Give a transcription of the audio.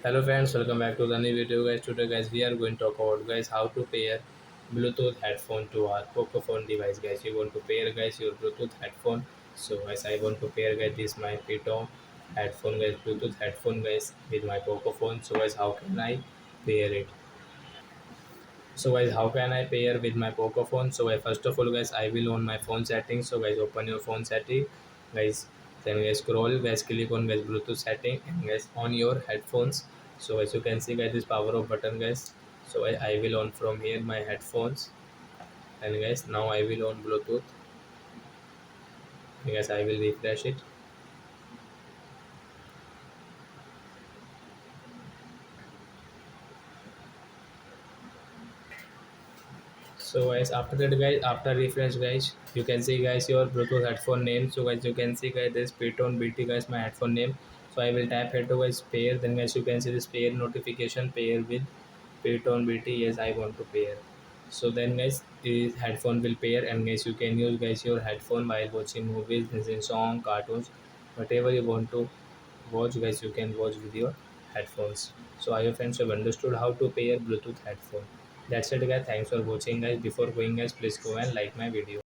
Hello friends, welcome back to the new video guys. Today guys we are going to talk about guys how to pair Bluetooth headphone to our poco phone device guys. You want to pair guys your Bluetooth headphone. So guys I want to pair guys this my Piton headphone guys, Bluetooth headphone guys with my poco phone. So guys how can I pair it? So guys how can I pair with my poco phone? So guys first of all guys I will on my phone settings. So guys open your phone setting guys, then guys scroll guys, click on guys Bluetooth setting and guys on your headphones. So as you can see guys this power off button guys. So I will on from here my headphones, and guys now I will on Bluetooth. Guys I will refresh it. So guys after that guys, after refresh guys, you can see guys your Bluetooth headphone name. So guys you can see guys this Python BT guys my headphone name. So I will tap here to guys pair, then guys you can see this pair notification, pair with Python BT. Yes, I want to pair. So then guys the headphone will pair, and guys you can use guys your headphone while watching movies, listening song, cartoons, whatever you want to watch guys you can watch with your headphones. So I hope friends have understood how to pair Bluetooth headphone. That's it guys, thanks for watching guys. Before going guys, please go and like my video.